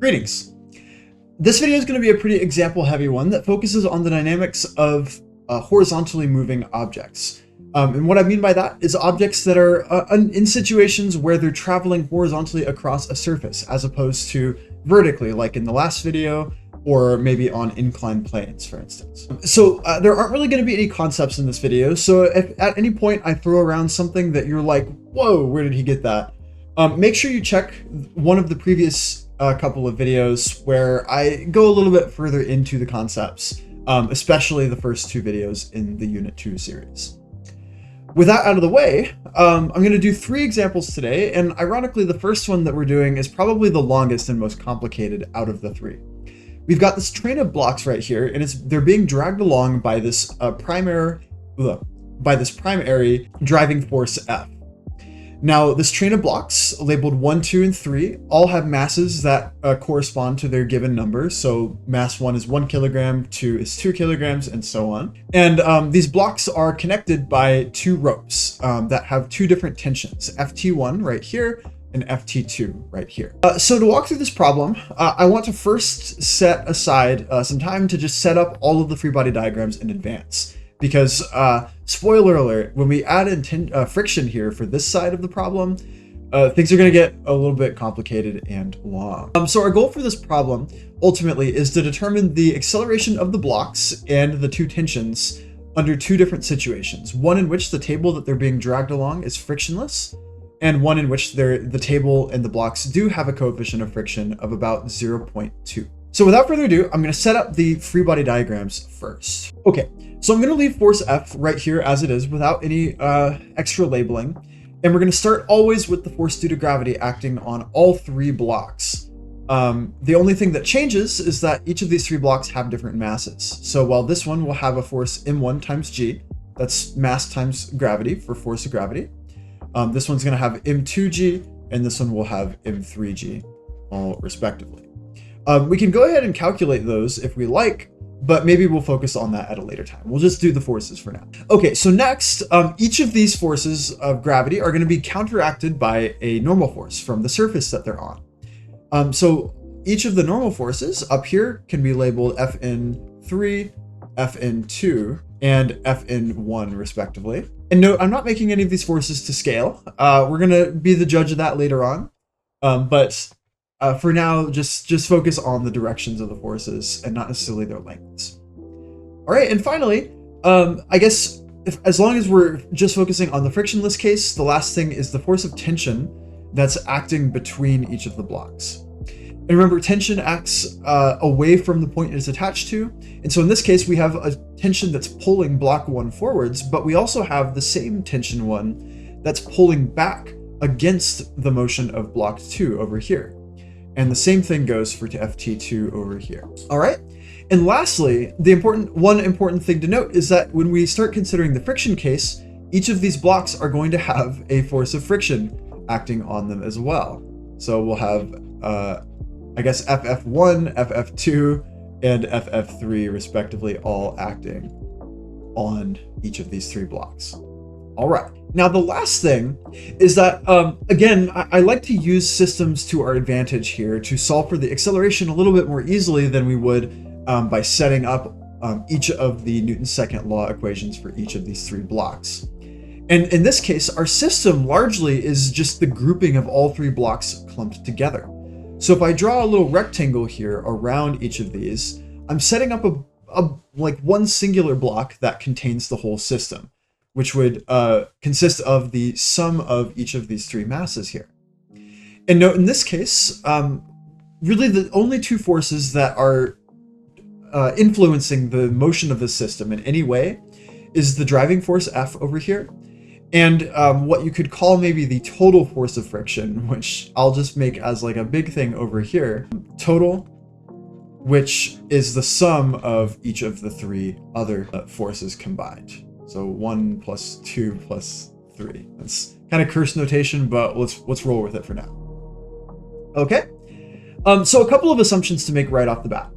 Greetings. This video is going to be a pretty example heavy one that focuses on the dynamics of horizontally moving objects. And what I mean by that is objects that are in situations where they're traveling horizontally across a surface as opposed to vertically, like in the last video, or maybe on inclined planes, for instance. So there aren't really going to be any concepts in this video. So if at any point I throw around something that you're like, whoa, where did he get that? Make sure you check one of the previous couple of videos where I go a little bit further into the concepts, especially the first two videos in the Unit 2 series. With that out of the way, I'm going to do 3 examples today, and ironically the first one that we're doing is probably the longest and most complicated out of the 3. We've got this train of blocks right here, and they're being dragged along by this primary driving force F. Now, this train of blocks, labeled 1, 2, and 3, all have masses that correspond to their given numbers. So mass 1 is 1 kilogram, 2 is 2 kilograms, and so on. And these blocks are connected by 2 ropes that have 2 different tensions, FT1 right here and FT2 right here. So to walk through this problem, I want to first set aside some time to just set up all of the free body diagrams in advance. Because, spoiler alert, when we add in friction here for this side of the problem, things are going to get a little bit complicated and long. So our goal for this problem, ultimately, is to determine the acceleration of the blocks and the 2 tensions under 2 different situations. One in which the table that they're being dragged along is frictionless, and one in which the table and the blocks do have a coefficient of friction of about 0.2. So without further ado, I'm going to set up the free body diagrams first. Okay, so I'm going to leave force F right here as it is without any extra labeling. And we're going to start always with the force due to gravity acting on all 3 blocks. The only thing that changes is that each of these 3 blocks have different masses. So while this one will have a force m1 times g, that's mass times gravity for force of gravity. This one's going to have m2g, and this one will have m3g, all respectively. We can go ahead and calculate those if we like, but maybe we'll focus on that at a later time. We'll just do the forces for now. Okay, so next, each of these forces of gravity are going to be counteracted by a normal force from the surface that they're on. So each of the normal forces up here can be labeled Fn3, Fn2, and Fn1 respectively. And note, I'm not making any of these forces to scale. We're going to be the judge of that later on, but for now, just focus on the directions of the forces and not necessarily their lengths. All right, and finally, I guess as long as we're just focusing on the frictionless case, the last thing is the force of tension that's acting between each of the blocks. And remember, tension acts away from the point it's attached to. And so in this case, we have a tension that's pulling block 1 forwards, but we also have the same tension one that's pulling back against the motion of block 2 over here. And the same thing goes for FT2 over here. All right. And lastly, one important thing to note is that when we start considering the friction case, each of these blocks are going to have a force of friction acting on them as well. So we'll have, I guess, FF1, FF2, and FF3 respectively, all acting on each of these 3 blocks. All right. Now, the last thing is that, again, I like to use systems to our advantage here to solve for the acceleration a little bit more easily than we would by setting up each of the Newton's second law equations for each of these 3 blocks. And in this case, our system largely is just the grouping of all 3 blocks clumped together. So if I draw a little rectangle here around each of these, I'm setting up like one singular block that contains the whole system, which would consist of the sum of each of these 3 masses here. And note, in this case, really the only 2 forces that are influencing the motion of the system in any way is the driving force F over here, and what you could call maybe the total force of friction, which I'll just make as like a big thing over here, total, which is the sum of each of the 3 other forces combined. So 1 plus 2 plus 3. That's kind of curse notation, but let's roll with it for now. Okay. So a couple of assumptions to make right off the bat.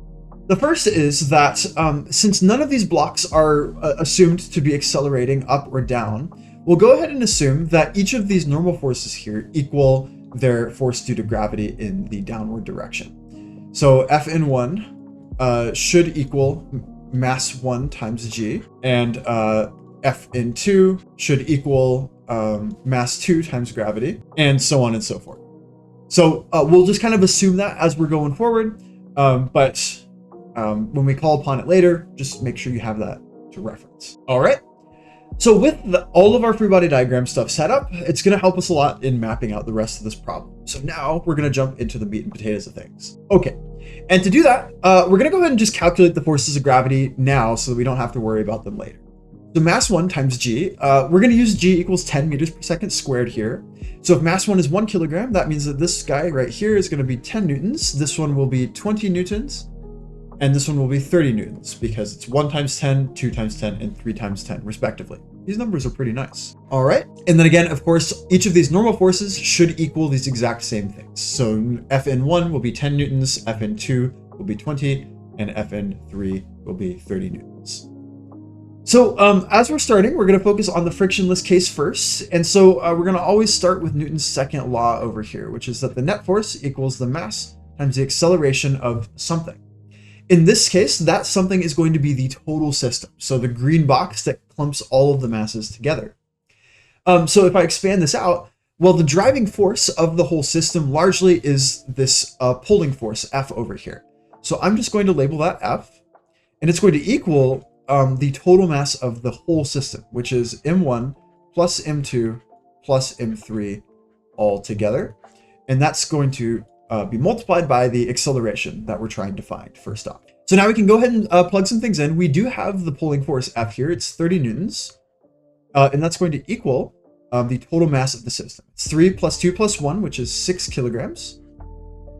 The first is that since none of these blocks are assumed to be accelerating up or down, we'll go ahead and assume that each of these normal forces here equal their force due to gravity in the downward direction. So Fn1 should equal mass 1 times g, and Fn2 should equal mass 2 times gravity, and so on and so forth. So we'll just kind of assume that as we're going forward, but when we call upon it later, just make sure you have that to reference. All right. So with all of our free body diagram stuff set up, it's going to help us a lot in mapping out the rest of this problem. So now we're going to jump into the meat and potatoes of things. Okay. And to do that, we're going to go ahead and just calculate the forces of gravity now so that we don't have to worry about them later. So mass 1 times g, we're going to use g equals 10 meters per second squared here. So if mass 1 is 1 kilogram, that means that this guy right here is going to be 10 newtons. This one will be 20 newtons. And this one will be 30 newtons because it's 1 times 10, 2 times 10, and 3 times 10, respectively. These numbers are pretty nice. All right. And then again, of course, each of these normal forces should equal these exact same things. So Fn1 will be 10 newtons, Fn2 will be 20, and Fn3 will be 30 newtons. So as we're starting, we're going to focus on the frictionless case first. And so we're going to always start with Newton's second law over here, which is that the net force equals the mass times the acceleration of something. In this case, that something is going to be the total system. So the green box that clumps all of the masses together. So if I expand this out, well, the driving force of the whole system largely is this pulling force, F over here. So I'm just going to label that F, and it's going to equal the total mass of the whole system, which is M1 plus M2 plus M3 all together. And that's going to be multiplied by the acceleration that we're trying to find first off. So now we can go ahead and plug some things in. We do have the pulling force F here. It's 30 newtons, and that's going to equal the total mass of the system. It's 3 plus 2 plus 1, which is 6 kilograms.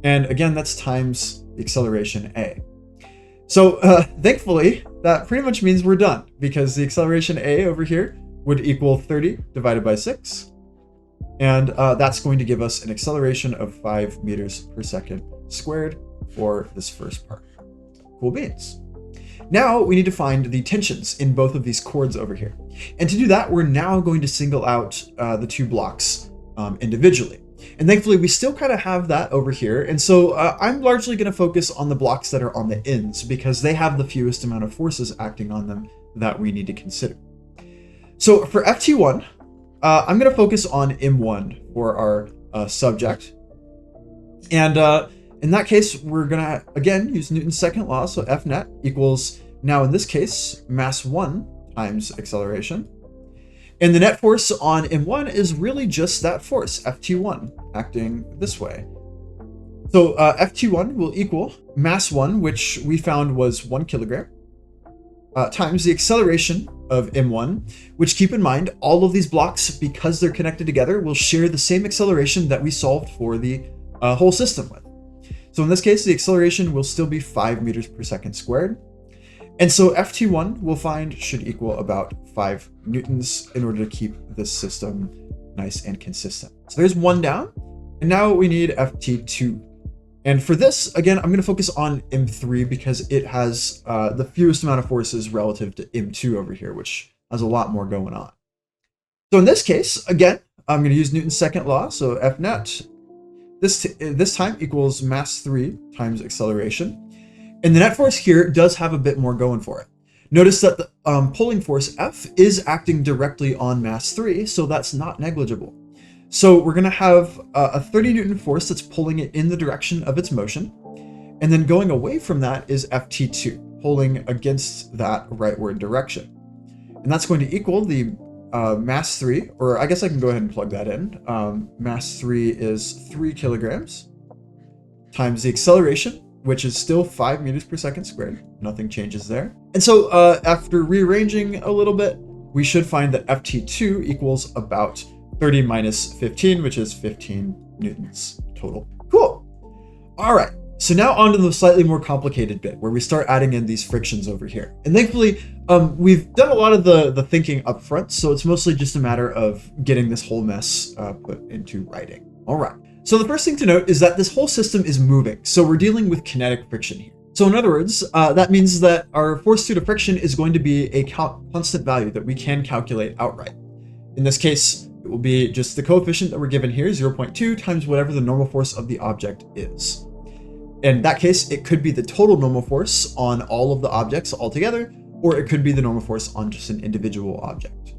And again, that's times the acceleration A. So thankfully, that pretty much means we're done because the acceleration A over here would equal 30 divided by 6. And that's going to give us an acceleration of 5 meters per second squared for this first part. Cool beans. Now we need to find the tensions in both of these chords over here. And to do that, we're now going to single out the two blocks individually. And thankfully, we still kind of have that over here. And so I'm largely going to focus on the blocks that are on the ends because they have the fewest amount of forces acting on them that we need to consider. So for FT1, I'm going to focus on M1 for our subject. And in that case, we're going to, again, use Newton's second law. So F net equals, now in this case, mass 1 times acceleration. And the net force on M1 is really just that force, Ft1, acting this way. So Ft1 will equal mass 1, which we found was 1 kilogram, times the acceleration of M1, which, keep in mind, all of these blocks, because they're connected together, will share the same acceleration that we solved for the whole system with. So in this case, the acceleration will still be 5 meters per second squared. And so Ft1 we'll find should equal about 5 newtons in order to keep this system nice and consistent. So there's one down. And now we need Ft2. And for this, again, I'm going to focus on M3 because it has the fewest amount of forces relative to M2 over here, which has a lot more going on. So in this case, again, I'm going to use Newton's second law. So F net, this time equals mass 3 times acceleration. And the net force here does have a bit more going for it. Notice that the pulling force F is acting directly on mass 3, so that's not negligible. So we're going to have a 30 Newton force that's pulling it in the direction of its motion. And then going away from that is Ft2, pulling against that rightward direction. And that's going to equal the mass 3, or I guess I can go ahead and plug that in. Mass 3 is 3 kilograms times the acceleration, which is still 5 meters per second squared. Nothing changes there. And so after rearranging a little bit, we should find that Ft2 equals about 30 minus 15, which is 15 newtons total. Cool. All right. So now on to the slightly more complicated bit where we start adding in these frictions over here. And thankfully, we've done a lot of the thinking up front, so it's mostly just a matter of getting this whole mess put into writing. All right. So the first thing to note is that this whole system is moving. So we're dealing with kinetic friction here. So in other words, that means that our force due to friction is going to be a constant value that we can calculate outright. In this case, it will be just the coefficient that we're given here, 0.2, times whatever the normal force of the object is. In that case, it could be the total normal force on all of the objects altogether, or it could be the normal force on just an individual object.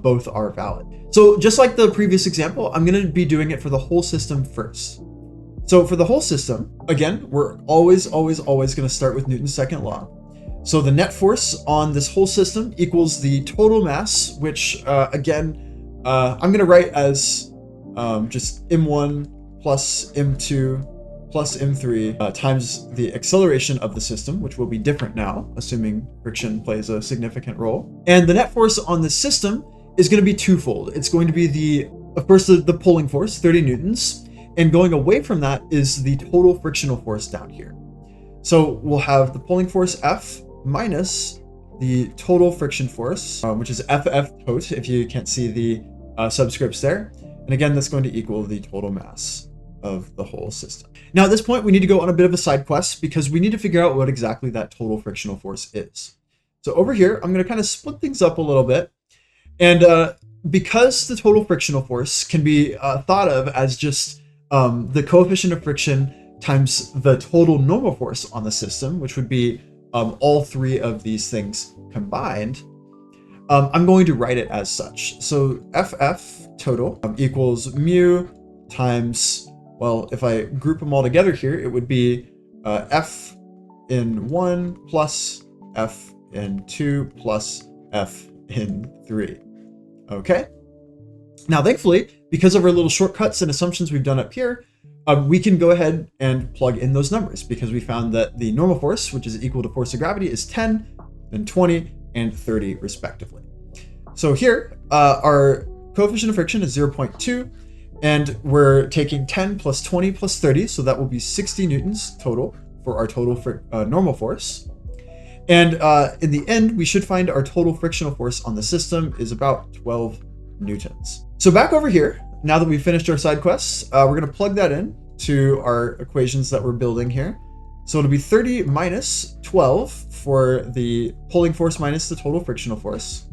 Both are valid. So just like the previous example, I'm going to be doing it for the whole system first. So for the whole system, again, we're always going to start with Newton's second law. So the net force on this whole system equals the total mass, which again, I'm going to write as just m1 plus m2 plus m3 times the acceleration of the system, which will be different now, assuming friction plays a significant role. And the net force on the system is going to be twofold. It's going to be of course, the pulling force, 30 newtons, and going away from that is the total frictional force down here. So we'll have the pulling force F minus the total friction force, which is FF tot, if you can't see the subscripts there. And again, that's going to equal the total mass of the whole system. Now at this point, we need to go on a bit of a side quest because we need to figure out what exactly that total frictional force is. So over here, I'm going to kind of split things up a little bit. And because the total frictional force can be thought of as just the coefficient of friction times the total normal force on the system, which would be all three of these things combined, I'm going to write it as such. So FF total equals mu times, well, if I group them all together here, it would be F in 1 plus F in 2 plus F in 3. Okay. Now, thankfully, because of our little shortcuts and assumptions we've done up here, we can go ahead and plug in those numbers because we found that the normal force, which is equal to force of gravity, is 10, then 20, and 30 respectively. So here, our coefficient of friction is 0.2, and we're taking 10 plus 20 plus 30, so that will be 60 newtons total for our total normal force. And in the end, we should find our total frictional force on the system is about 12 newtons. So back over here, now that we've finished our side quests, we're going to plug that in to our equations that we're building here. So it'll be 30 minus 12 for the pulling force minus the total frictional force.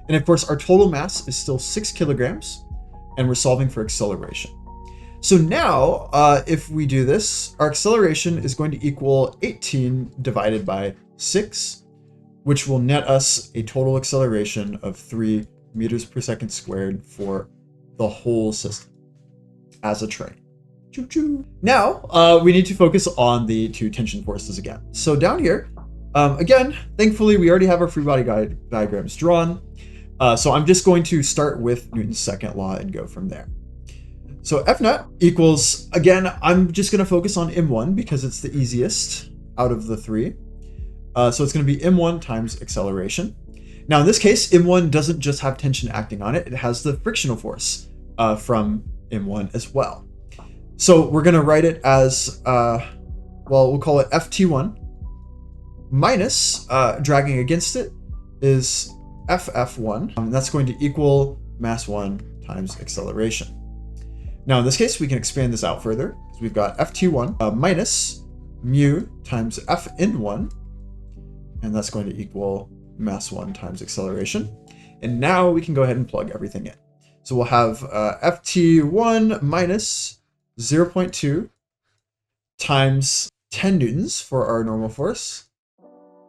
And of course, our total mass is still 6 kilograms, and we're solving for acceleration. So now, if we do this, our acceleration is going to equal 18 divided by 6, which will net us a total acceleration of 3 meters per second squared for the whole system as a train. Choo-choo. Now, we need to focus on the two tension forces again. So down here, again, thankfully, we already have our free body diagrams drawn. So I'm just going to start with Newton's second law and go from there. So F net equals, again, I'm just going to focus on M1 because it's the easiest out of the three. So it's going to be M1 times acceleration. Now in this case, M1 doesn't just have tension acting on it, it has the frictional force from M1 as well. So we're going to write it as, well, we'll call it FT1 minus, dragging against it is FF1, and that's going to equal mass 1 times acceleration. Now in this case, we can expand this out further because we've got FT1 minus mu times Fn1, and that's going to equal mass 1 times acceleration. And now we can go ahead and plug everything in. So we'll have FT1 minus 0.2 times 10 newtons for our normal force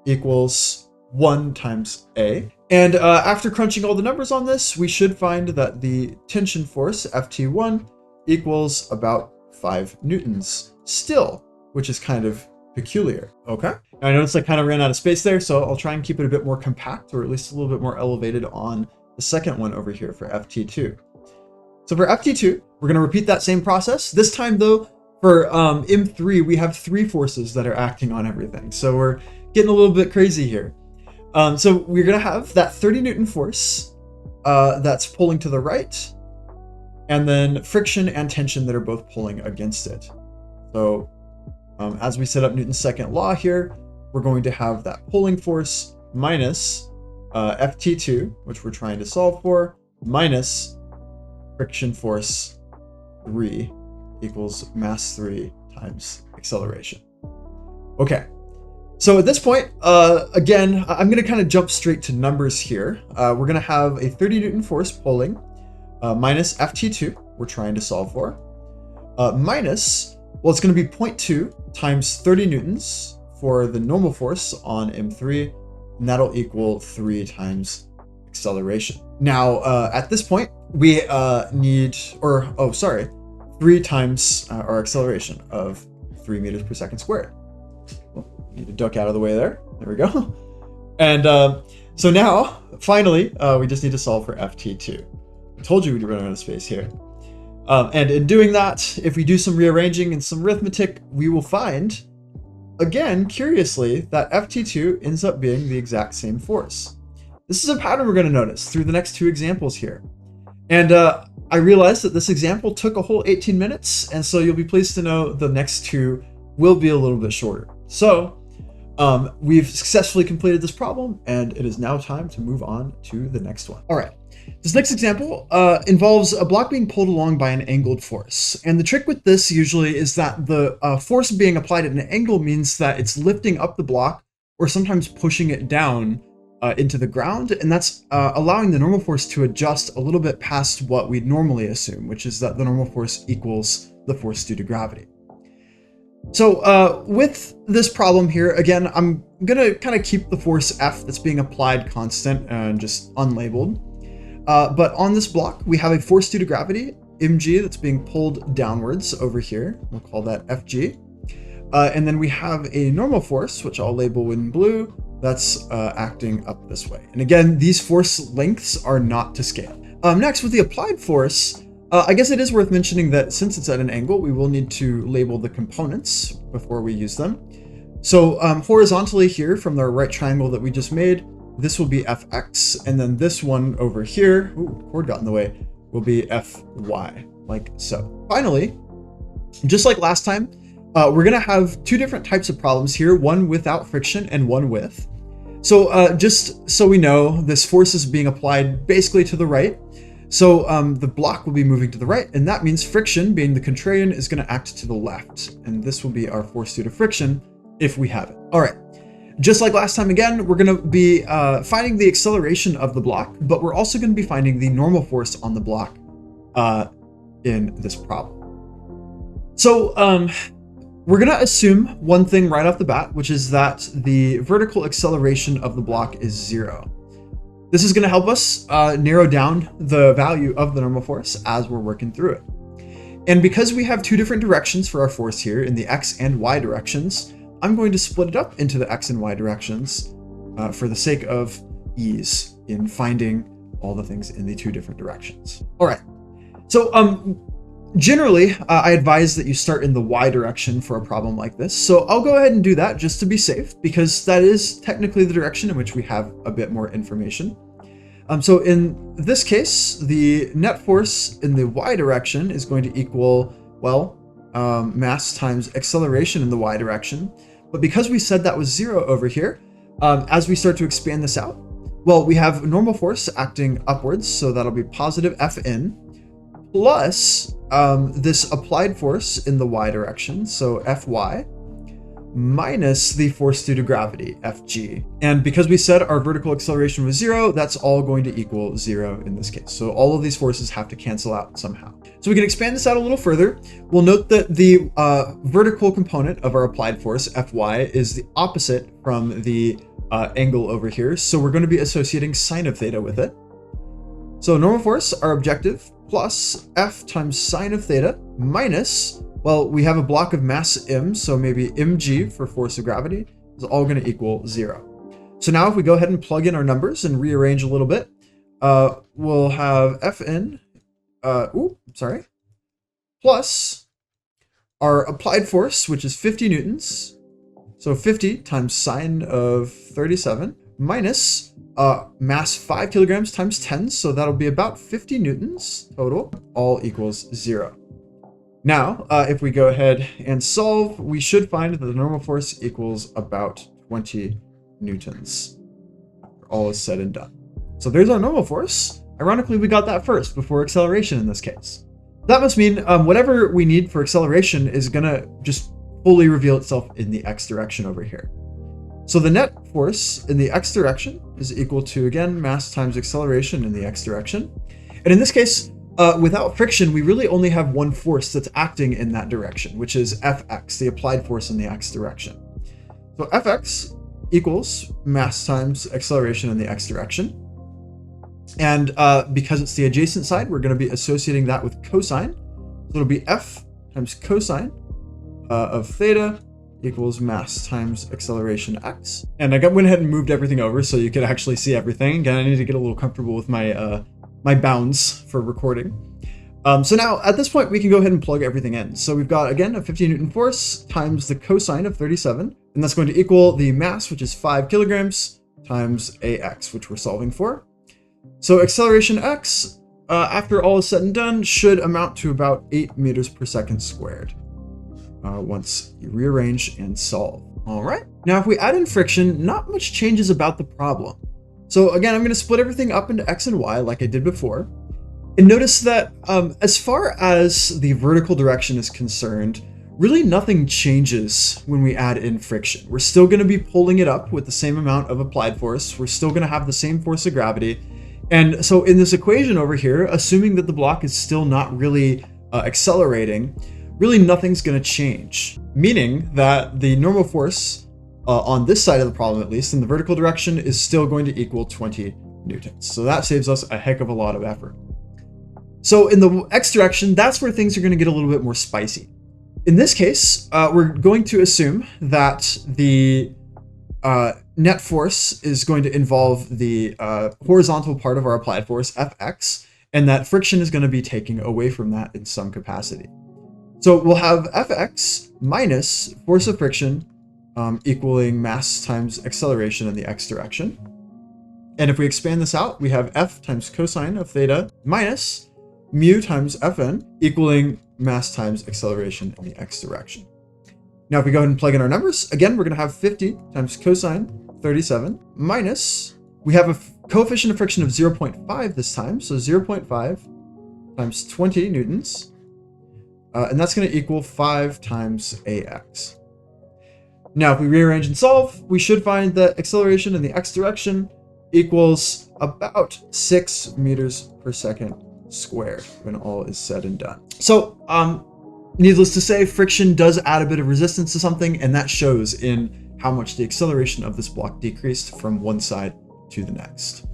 equals 1 times A. And after crunching all the numbers on this, we should find that the tension force, FT1, equals about 5 newtons still, which is kind of peculiar. Okay. Now I noticed I kind of ran out of space there, so I'll try and keep it a bit more compact, or at least a little bit more elevated on the second one over here for FT2. So for FT2, we're going to repeat that same process. This time though, for M3, we have 3 forces that are acting on everything. So we're getting a little bit crazy here. So we're going to have that 30 Newton force that's pulling to the right, and then friction and tension that are both pulling against it. So as we set up Newton's second law here, we're going to have that pulling force minus FT2, which we're trying to solve for, minus friction force 3 equals mass 3 times acceleration. Okay. So at this point, again, I'm going to kind of jump straight to numbers here. We're going to have a 30 Newton force pulling minus FT2, we're trying to solve for, minus Well, it's going to be 0.2 times 30 newtons for the normal force on M3, and that'll equal 3 times acceleration. Now, at this point, we need, 3 times our acceleration of 3 meters per second squared. Well, need to duck out of the way there. There we go. And so now, finally, we just need to solve for ft2. I told you we'd run out of space here. And in doing that, if we do some rearranging and some arithmetic, we will find, again, curiously, that ft2 ends up being the exact same force. This is a pattern we're going to notice through the next 2 examples here. And I realized that this example took a whole 18 minutes, and so you'll be pleased to know the next 2 will be a little bit shorter. So we've successfully completed this problem, and it is now time to move on to the next one. All right. This next example involves a block being pulled along by an angled force. And the trick with this usually is that the force being applied at an angle means that it's lifting up the block or sometimes pushing it down into the ground. And that's allowing the normal force to adjust a little bit past what we'd normally assume, which is that the normal force equals the force due to gravity. So with this problem here, again, I'm going to kind of keep the force F that's being applied constant and just unlabeled. But on this block, we have a force due to gravity, mg, that's being pulled downwards over here. We'll call that Fg. And then we have a normal force, which I'll label in blue, that's acting up this way. And again, these force lengths are not to scale. Next, with the applied force, I guess it is worth mentioning that since it's at an angle, we will need to label the components before we use them. So horizontally here from the right triangle that we just made, this will be Fx, and then this one over here, ooh, cord got in the way, will be Fy, like so. Finally, just like last time, we're gonna have 2 different types of problems here, one without friction and one with. So just so we know, this force is being applied basically to the right. So the block will be moving to the right, and that means friction, being the contrarian, is gonna act to the left. And this will be our force due to friction if we have it. All right. Just like last time again, we're going to be finding the acceleration of the block, but we're also going to be finding the normal force on the block in this problem. So we're going to assume one thing right off the bat, which is that the vertical acceleration of the block is 0. This is going to help us narrow down the value of the normal force as we're working through it. And because we have 2 different directions for our force here in the x and y directions, I'm going to split it up into the x and y directions for the sake of ease in finding all the things in the 2 different directions. All right. So generally, I advise that you start in the y direction for a problem like this. So I'll go ahead and do that just to be safe, because that is technically the direction in which we have a bit more information. So in this case, the net force in the y direction is going to equal, well, mass times acceleration in the y direction. But because we said that was 0 over here, as we start to expand this out, well, we have normal force acting upwards, so that'll be positive Fn, plus this applied force in the y direction, so Fy, minus the force due to gravity, Fg. And because we said our vertical acceleration was 0, that's all going to equal 0 in this case. So all of these forces have to cancel out somehow. So we can expand this out a little further. We'll note that the vertical component of our applied force, Fy, is the opposite from the angle over here. So we're going to be associating sine of theta with it. So normal force, our objective, plus F times sine of theta minus, well, we have a block of mass m, so maybe mg for force of gravity is all going to equal 0. So now if we go ahead and plug in our numbers and rearrange a little bit, we'll have Fn, plus our applied force, which is 50 newtons. So 50 times sine of 37 minus mass 5 kilograms times 10. So that'll be about 50 newtons total, all equals 0. Now, if we go ahead and solve, we should find that the normal force equals about 20 newtons. All is said and done. So there's our normal force. Ironically, we got that first before acceleration in this case. That must mean whatever we need for acceleration is gonna just fully reveal itself in the x direction over here. So the net force in the x direction is equal to, again, mass times acceleration in the x direction. And in this case, without friction, we really only have one force that's acting in that direction, which is Fx, the applied force in the x direction. So Fx equals mass times acceleration in the x direction. And because it's the adjacent side, we're going to be associating that with cosine. So it'll be F times cosine of theta equals mass times acceleration x. And I went ahead and moved everything over so you could actually see everything. Again, I need to get a little comfortable with my my bounds for recording. So now at this point, we can go ahead and plug everything in. So we've got, again, a 50 Newton force times the cosine of 37, and that's going to equal the mass, which is 5 kilograms, times ax, which we're solving for. So acceleration x, after all is said and done, should amount to about 8 meters per second squared once you rearrange and solve. All right. Now, if we add in friction, not much changes about the problem. So again, I'm going to split everything up into x and y like I did before. And notice that as far as the vertical direction is concerned, really nothing changes when we add in friction. We're still going to be pulling it up with the same amount of applied force. We're still going to have the same force of gravity. And so in this equation over here, assuming that the block is still not really accelerating, really nothing's going to change. Meaning that the normal force on this side of the problem, at least in the vertical direction, is still going to equal 20 newtons. So that saves us a heck of a lot of effort. So in the x direction, that's where things are going to get a little bit more spicy. In this case, we're going to assume that the net force is going to involve the horizontal part of our applied force, Fx, and that friction is going to be taking away from that in some capacity. So we'll have Fx minus force of friction equaling mass times acceleration in the x direction. And if we expand this out, we have F times cosine of theta minus mu times Fn equaling mass times acceleration in the x direction. Now, if we go ahead and plug in our numbers, again, we're going to have 50 times cosine 37 minus, we have a coefficient of friction of 0.5 this time. So 0.5 times 20 newtons. And that's going to equal 5 times ax. Now, if we rearrange and solve, we should find that acceleration in the x direction equals about 6 meters per second squared when all is said and done. So, needless to say, friction does add a bit of resistance to something, and that shows in how much the acceleration of this block decreased from one side to the next.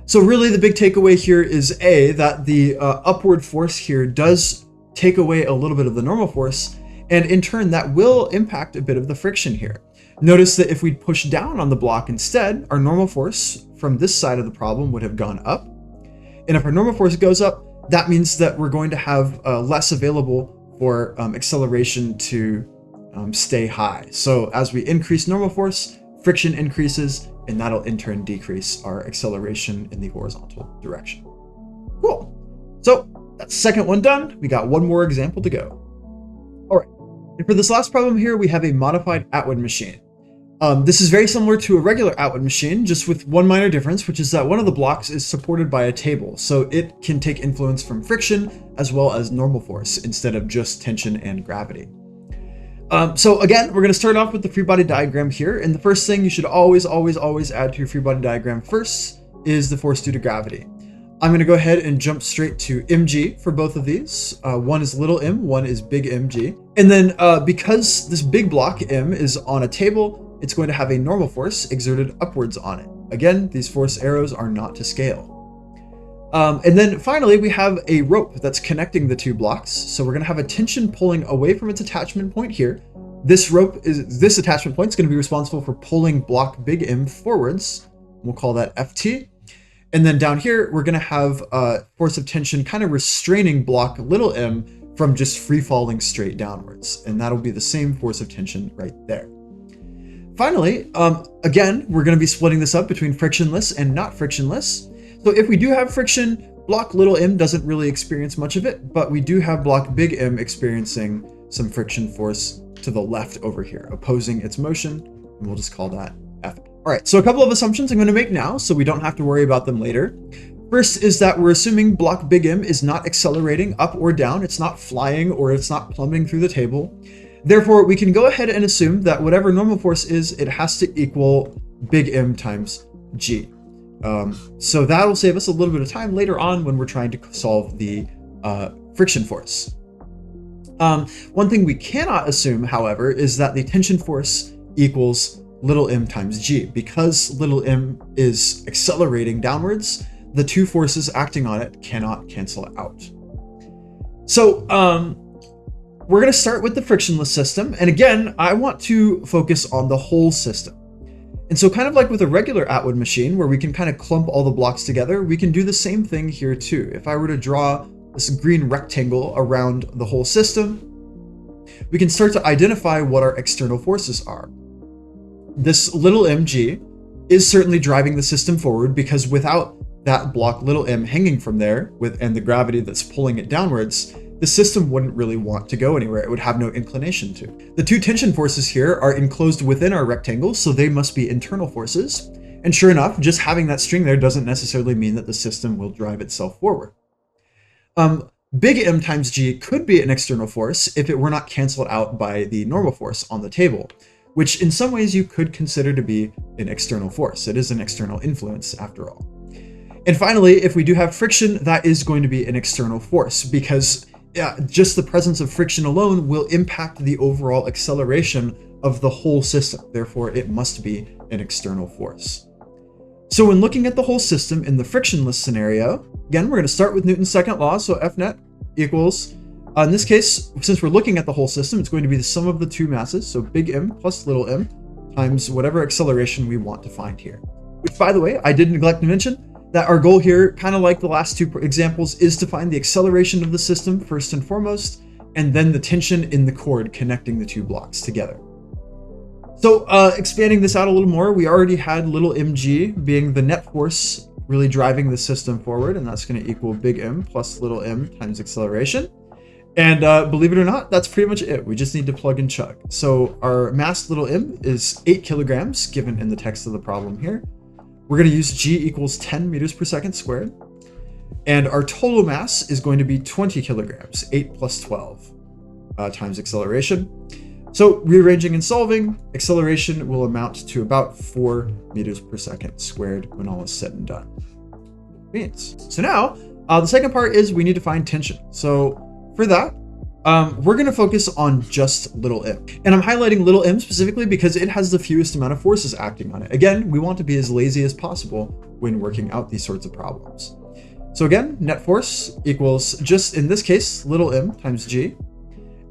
So really the big takeaway here is A, that the upward force here does take away a little bit of the normal force, and in turn that will impact a bit of the friction here. Notice that if we push down on the block instead, our normal force from this side of the problem would have gone up. And if our normal force goes up, that means that we're going to have less available for acceleration to stay high. So as we increase normal force, friction increases, and that'll in turn decrease our acceleration in the horizontal direction. Cool. So that's the second one done. We got one more example to go. All right. And for this last problem here, we have a modified Atwood machine. This is very similar to a regular Atwood machine, just with one minor difference, which is that one of the blocks is supported by a table, so it can take influence from friction as well as normal force instead of just tension and gravity. So again, we're going to start off with the free body diagram here, and the first thing you should always add to your free body diagram first is the force due to gravity. I'm going to go ahead and jump straight to mg for both of these. One is little m, one is big mg. And then because this big block m is on a table, it's going to have a normal force exerted upwards on it. Again, these force arrows are not to scale. And then finally, we have a rope that's connecting the two blocks. So we're going to have a tension pulling away from its attachment point here. This attachment point is going to be responsible for pulling block big M forwards. We'll call that Ft. And then down here, we're going to have a force of tension kind of restraining block little m from just free falling straight downwards. And that'll be the same force of tension right there. Finally, again, we're going to be splitting this up between frictionless and not frictionless. So if we do have friction, block little m doesn't really experience much of it, but we do have block big M experiencing some friction force to the left over here, opposing its motion, and we'll just call that F. All right, so a couple of assumptions I'm going to make now so we don't have to worry about them later. First is that we're assuming block big M is not accelerating up or down, it's not flying or it's not plummeting through the table. Therefore, we can go ahead and assume that whatever normal force is, it has to equal big M times G. So that'll save us a little bit of time later on when we're trying to solve the friction force. One thing we cannot assume, however, is that the tension force equals little m times g. Because little m is accelerating downwards, the two forces acting on it cannot cancel out. So we're going to start with the frictionless system. And again, I want to focus on the whole system. And so kind of like with a regular Atwood machine where we can kind of clump all the blocks together, we can do the same thing here too. If I were to draw this green rectangle around the whole system, we can start to identify what our external forces are. This little mg is certainly driving the system forward, because without that block little m hanging from there and the gravity that's pulling it downwards, the system wouldn't really want to go anywhere. It would have no inclination to. The two tension forces here are enclosed within our rectangle, so they must be internal forces. And sure enough, just having that string there doesn't necessarily mean that the system will drive itself forward. Big M times G could be an external force if it were not canceled out by the normal force on the table, which in some ways you could consider to be an external force. It is an external influence after all. And finally, if we do have friction, that is going to be an external force, because just the presence of friction alone will impact the overall acceleration of the whole system. Therefore, it must be an external force. So when looking at the whole system in the frictionless scenario, again, we're going to start with Newton's second law. So F net equals, in this case, since we're looking at the whole system, it's going to be the sum of the two masses. So big M plus little m times whatever acceleration we want to find here. Which, by the way, I did neglect to mention that our goal here, kind of like the last two examples, is to find the acceleration of the system first and foremost, and then the tension in the cord connecting the two blocks together. So expanding this out a little more, we already had little mg being the net force really driving the system forward, and that's going to equal big M plus little m times acceleration. And believe it or not, that's pretty much it. We just need to plug and chug. So our mass little m is 8 kilograms, given in the text of the problem here. We're going to use g equals 10 meters per second squared. And our total mass is going to be 20 kilograms, 8 plus 12 times acceleration. So rearranging and solving, acceleration will amount to about 4 meters per second squared when all is said and done. So now, the second part is we need to find tension. So for that, we're going to focus on just little m. And I'm highlighting little m specifically because it has the fewest amount of forces acting on it. Again, we want to be as lazy as possible when working out these sorts of problems. So again, net force equals, just in this case, little m times g.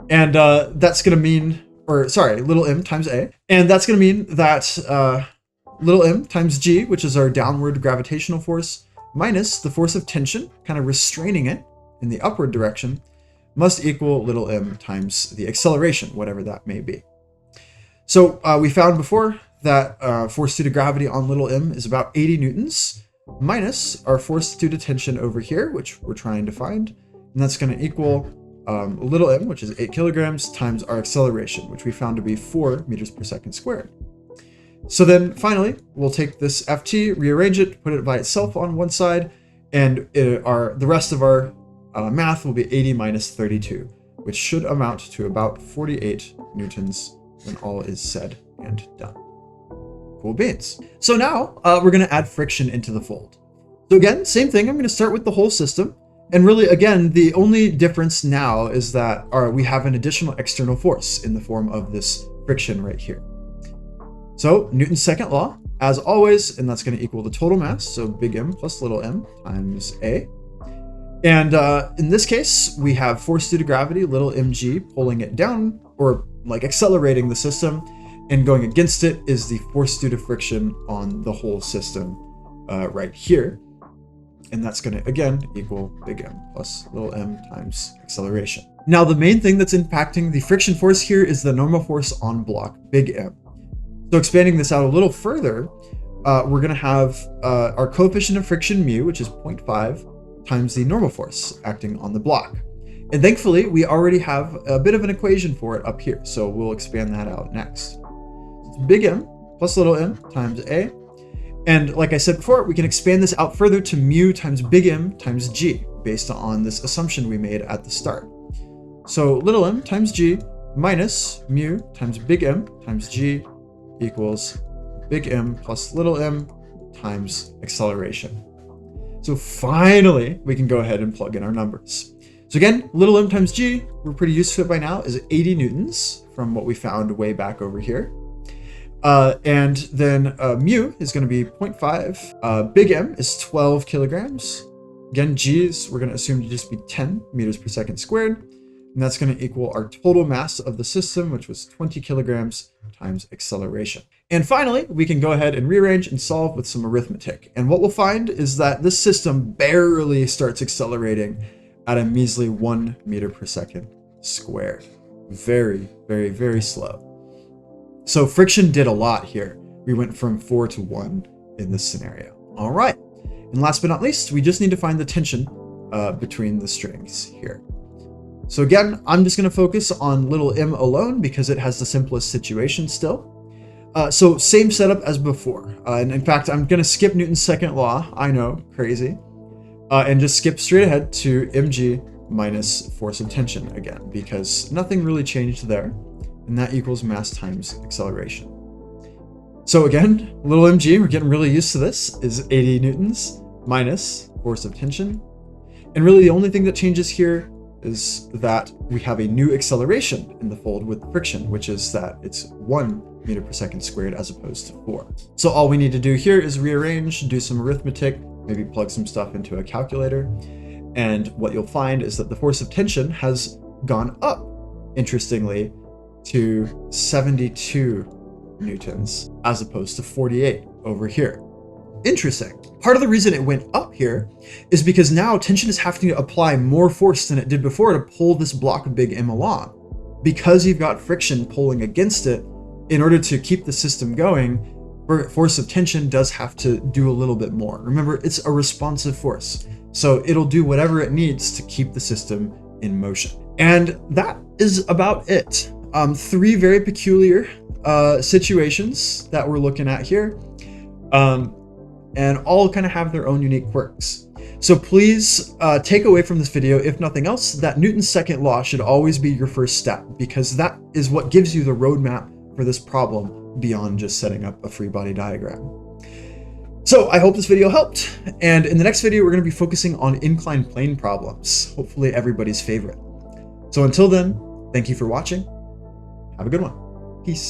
And that's going to mean, little m times a. And that's going to mean that little m times g, which is our downward gravitational force, minus the force of tension, kind of restraining it in the upward direction, must equal little m times the acceleration, whatever that may be. So we found before that force due to gravity on little m is about 80 newtons, minus our force due to tension over here, which we're trying to find. And that's going to equal little m, which is 8 kilograms, times our acceleration, which we found to be 4 meters per second squared. So then finally, we'll take this ft, rearrange it, put it by itself on one side, and the rest of our math will be 80 minus 32, which should amount to about 48 newtons when all is said and done. Cool beans. So now we're going to add friction into the fold. So again, same thing. I'm going to start with the whole system. And really, again, the only difference now is that we have an additional external force in the form of this friction right here. So Newton's second law, as always, and that's going to equal the total mass. So big M plus little m times A. And in this case, we have force due to gravity, little mg, pulling it down, or like accelerating the system, and going against it is the force due to friction on the whole system right here. And that's going to, again, equal big M plus little m times acceleration. Now, the main thing that's impacting the friction force here is the normal force on block, big M. So expanding this out a little further, we're going to have our coefficient of friction mu, which is 0.5, times the normal force acting on the block. And thankfully, we already have a bit of an equation for it up here, so we'll expand that out next. It's big M plus little m times A. And like I said before, we can expand this out further to mu times big M times g, based on this assumption we made at the start. So little m times g minus mu times big M times g equals big M plus little m times acceleration. So finally, we can go ahead and plug in our numbers. So again, little m times g, we're pretty used to it by now, is 80 newtons from what we found way back over here. And then mu is going to be 0.5. Big M is 12 kilograms. Again, g's, we're going to assume to just be 10 meters per second squared. And that's going to equal our total mass of the system, which was 20 kilograms times acceleration. And finally, we can go ahead and rearrange and solve with some arithmetic. And what we'll find is that this system barely starts accelerating at a measly 1 meter per second squared. Very, very, very slow. So friction did a lot here. We went from 4 to 1 in this scenario. All right. And last but not least, we just need to find the tension between the strings here. So again, I'm just going to focus on little m alone because it has the simplest situation still. So same setup as before. And in fact, I'm going to skip Newton's second law. I know, crazy. And just skip straight ahead to mg minus force of tension again, because nothing really changed there. And that equals mass times acceleration. So again, little mg, we're getting really used to this, is 80 newtons minus force of tension. And really the only thing that changes here is that we have a new acceleration in the fold with friction, which is that it's 1 meter per second squared as opposed to 4. So all we need to do here is rearrange, do some arithmetic, maybe plug some stuff into a calculator. And what you'll find is that the force of tension has gone up, interestingly, to 72 newtons as opposed to 48 over here. Interesting. Part of the reason it went up here is because now tension is having to apply more force than it did before to pull this block of big M along. Because you've got friction pulling against it, in order to keep the system going, force of tension does have to do a little bit more. Remember, it's a responsive force, so it'll do whatever it needs to keep the system in motion. And that is about it. 3 very peculiar situations that we're looking at here, and all kind of have their own unique quirks. So please take away from this video, if nothing else, that Newton's second law should always be your first step, because that is what gives you the roadmap for this problem beyond just setting up a free body diagram. So I hope this video helped, and in the next video we're going to be focusing on inclined plane problems, hopefully everybody's favorite. So until then, thank you for watching. Have a good one. Peace.